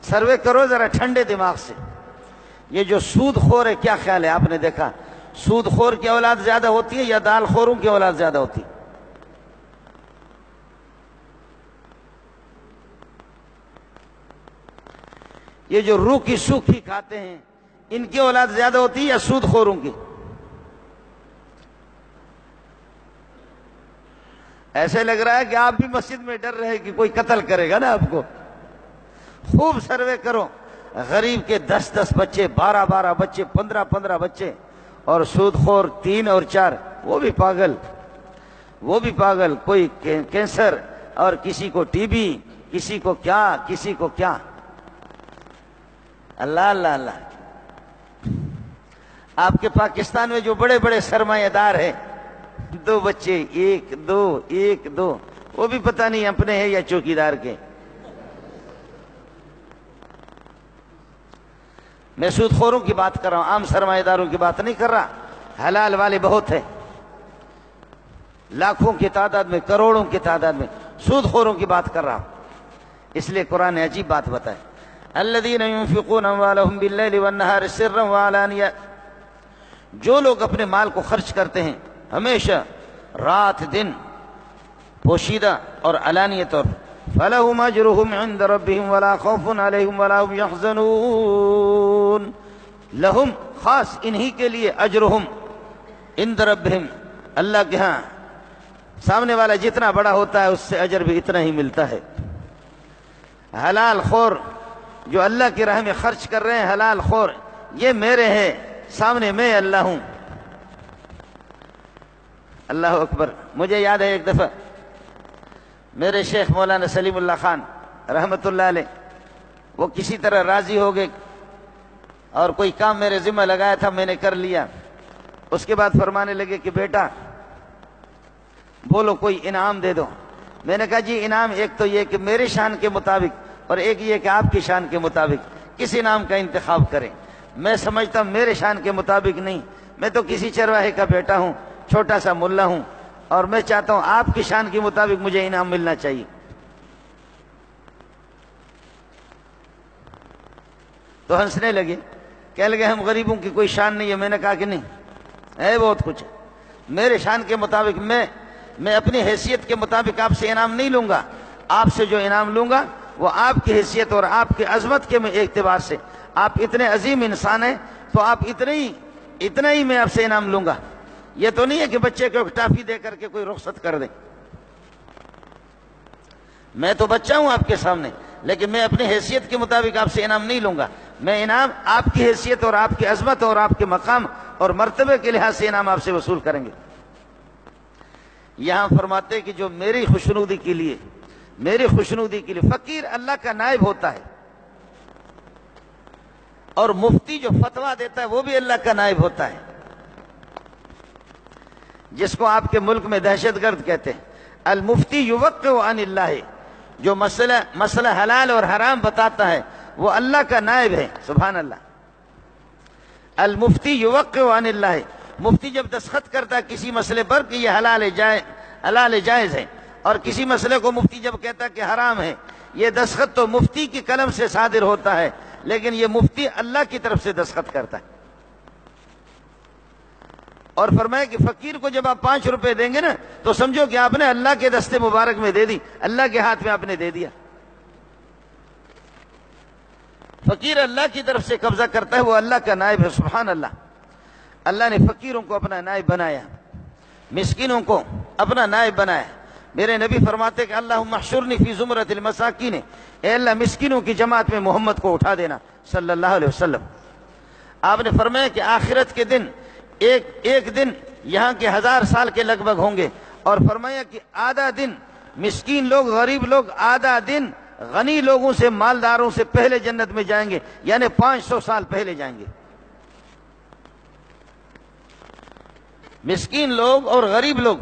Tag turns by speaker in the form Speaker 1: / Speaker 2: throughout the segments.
Speaker 1: Survey کرو ذرا ٹھنڈے دماغ سے. یہ جو سود خور ہے کیا خیال ہے؟ آپ نے دیکھا سود خور کی اولاد زیادہ ہوتی ہے یا دال خوروں کی اولاد زیادہ ہوتی ہے؟ یہ جو روکھی سوکھی کھاتے ہیں ان کی اولاد زیادہ ہوتی ہے یا سود خوروں کی؟ ایسے لگ رہا ہے کہ آپ بھی مسجد میں ڈر رہے کہ کوئی قتل کرے گا نا آپ کو. خوب سروے کرو. غریب کے 10 بچے، 12 بچے، 15 بچے، اور سود خور 3 اور 4. وہ بھی پاگل. کوئی کینسر اور کسی کو ٹی بی، کسی کو کیا. اللہ اللہ اللہ. آپ کے پاکستان میں جو بڑے بڑے سرمایہ دار ہیں، 2 بچے، 1 2، وہ بھی پتہ نہیں اپنے ہیں یا چوکیدار کے. میں سود خوروں کی بات کر رہا ہوں، عام سرمایہ داروں کی بات نہیں کر رہا. حلال والے بہت ہیں، لاکھوں کی تعداد میں، کروڑوں کی تعداد میں. سود خوروں کی بات کر رہا ہوں. اس لیے قرآن نے عجیب بات بتائی. الذین ينفقون اموالهم باللیل والنہار سرا وعلانیہ، جو لوگ اپنے مال کو خرچ کرتے ہیں ہمیشہ رات دن، پوشیدہ اور علانیہ طور پر، فَلَهُمْ أَجْرُهُمْ عِنْدَ رَبِّهِمْ وَلَا خَوْفٌ عَلَيْهِمْ وَلَا هُمْ يَحْزَنُونَ. لہم، خاص انہی کے لیے، اجرہم عند ربہم، اللہ کے ہاں سامنے والا جتنا بڑا ہوتا ہے اس سے اجر بھی اتنا ہی ملتا ہے. حلال خور جو اللہ کی راہ میں خرچ کر رہے ہیں، حلال خور، یہ میرے ہیں، سامنے میں اللہ ہوں. اللہ اکبر. مجھے یاد ہے ایک دفعہ میرے شیخ مولانا سلیم اللہ خان رحمت اللہ علیہ، وہ کسی طرح راضی ہو گئے اور کوئی کام میرے ذمہ لگایا تھا، میں نے کر لیا. اس کے بعد فرمانے لگے کہ بیٹا بولو کوئی انعام دے دو. میں نے کہا جی انعام ایک تو یہ کہ میرے شان کے مطابق، اور ایک یہ کہ آپ کی شان کے مطابق. کس انعام کا انتخاب کریں؟ میں سمجھتا ہوں میرے شان کے مطابق نہیں. میں تو کسی چرواہے کا بیٹا ہوں، چھوٹا سا ملا ہوں، اور میں چاہتا ہوں آپ کی شان کے مطابق مجھے انعام ملنا چاہیے. تو ہنسنے لگے، کہنے لگے ہم غریبوں کی کوئی شان نہیں ہے. میں نے کہا کہ نہیں ہے، بہت کچھ ہے. میرے شان کے مطابق میں اپنی حیثیت کے مطابق آپ سے انعام نہیں لوں گا. آپ سے جو انعام لوں گا وہ آپ کی حیثیت اور آپ کی عظمت کے اعتبار سے. آپ اتنے عظیم انسان ہیں تو آپ اتنا ہی میں آپ سے انعام لوں گا. یہ تو نہیں ہے کہ بچے کو ٹافی دے کر کے کوئی رخصت کر دے. میں تو بچہ ہوں آپ کے سامنے، لیکن میں اپنی حیثیت کے مطابق آپ سے انعام نہیں لوں گا. میں انعام آپ کی حیثیت اور آپ کی عظمت اور آپ کے مقام اور مرتبے کے لحاظ سے انعام آپ سے وصول کریں گے. یہاں فرماتے کہ جو میری خوشنودی کے لیے فقیر اللہ کا نائب ہوتا ہے، اور مفتی جو فتویٰ دیتا ہے وہ بھی اللہ کا نائب ہوتا ہے. جس کو آپ کے ملک میں دہشت گرد کہتے ہیں. المفتی یوقع عن اللہ، جو مسئلہ حلال اور حرام بتاتا ہے وہ اللہ کا نائب ہے. سبحان اللہ. المفتی یوقع عن اللہ، مفتی جب دستخط کرتا ہے کسی مسئلے پر کہ یہ حلال جائز ہے، اور کسی مسئلے کو مفتی جب کہتا ہے کہ حرام ہے، یہ دستخط تو مفتی کی قلم سے صادر ہوتا ہے، لیکن یہ مفتی اللہ کی طرف سے دستخط کرتا ہے. اور فرمایا کہ فقیر کو جب آپ 5 روپے دیں گے نا تو سمجھو کہ آپ نے اللہ کے دستے مبارک میں دے دی، اللہ کے ہاتھ میں آپ نے دے دیا. فقیر اللہ کی طرف سے قبضہ کرتا ہے، وہ اللہ کا نائب ہے. سبحان اللہ. اللہ نے فقیروں کو اپنا نائب بنایا، مسکینوں کو اپنا نائب بنایا. میرے نبی فرماتے کہ اللہم احشرنی فی زمرۃ المساکین، اے اللہ مسکینوں کی جماعت میں محمد کو اٹھا دینا صلی اللہ علیہ وسلم. آپ نے فرمایا کہ آخرت کے دن ایک دن یہاں کے 1000 سال کے لگ بھگ ہوں گے، اور فرمایا کہ آدھا دن مسکین لوگ، غریب لوگ آدھا دن غنی لوگوں سے، مالداروں سے پہلے جنت میں جائیں گے، یعنی 500 سال پہلے جائیں گے. مسکین لوگ اور غریب لوگ.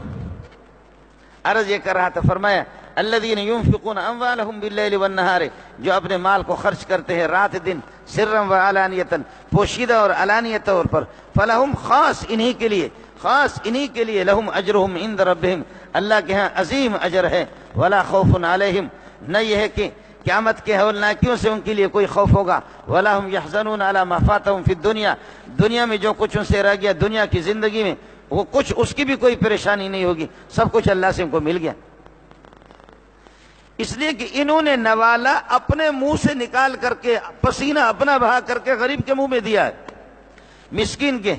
Speaker 1: عرض یہ کر رہا تھا، فرمایا الذین ينفقون اموالهم باللیل والنہار، جو اپنے مال کو خرچ کرتے ہیں رات دن، سرا وعلانیۃ، پوشیدہ اور علانیہ طور پر، فلہم، خاص انہی کے لیے، لہم اجرہم عند ربہم، اللہ کے ہاں عظیم اجر ہے. ولا خوف علیہم، نہ یہ ہے کہ قیامت کے ہولناکیوں سے ان کے لیے کوئی خوف ہوگا. وَلَا هُمْ يَحْزَنُونَ عَلَىٰ مَا فَاتَهُمْ فِي الدُّنْيَا، دنیا میں جو کچھ ان سے رہ گیا دنیا کی زندگی میں وہ کچھ اس کی بھی کوئی پریشانی نہیں ہوگی، سب کچھ اللہ سے ان کو مل گیا. اس لیے کہ انہوں نے نوالا اپنے منہ سے نکال کر کے، پسینہ اپنا بہا کر کے غریب کے منہ میں دیا ہے، مسکین کے،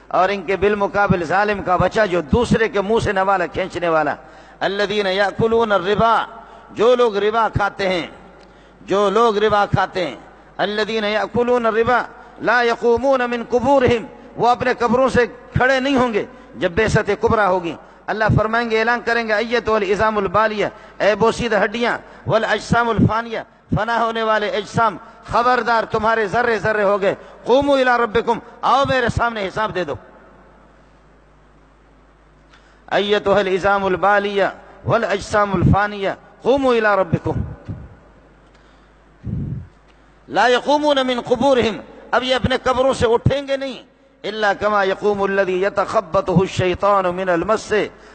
Speaker 1: اور ان کے بالمقابل ظالم کا بچہ جو دوسرے کے منہ سے نوالا کھینچنے والا. الذین یاکلون الربا، جو لوگ ربا کھاتے ہیں، جو لوگ ربا کھاتے ہیں. الذین یاکلون الربا لا یقومون من قبورہم، وہ اپنے قبروں سے کھڑے نہیں ہوں گے جب بعثت کبریٰ ہوگی. اللہ فرمائیں گے، اعلان کریں گے، ایتھا العظام البالیہ، اے بوسیدہ ہڈیاں، والاجسام الفانیہ، فنا ہونے والے اجسام، خبردار تمہارے ذرے ذرے ہو گئے. قوموا الی ربکم، آؤ میرے سامنے حساب دے دو. ایتھا العظام البالیہ والاجسام الفانیہ قوموا الی ربکم لا یقومون من قبورہم، اب یہ اپنے قبروں سے اٹھیں گے نہیں. الا کما یقوم الذی یتخبطہ الشیطان من المس،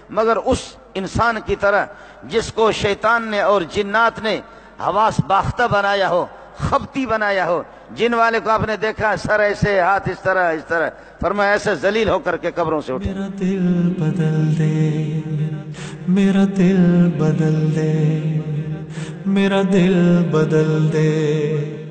Speaker 1: مگر اس انسان کی طرح جس کو شیطان نے اور جنات نے حواس باختہ بنایا ہو، خبتی بنایا ہو. جن والے کو آپ نے دیکھا سر ایسے، ہاتھ اس طرح اس طرح، فرمایا ایسے ذلیل ہو کر کے قبروں سے اٹھے.
Speaker 2: میرا دل بدل دے، میرا دل بدل دے، میرا دل بدل دے.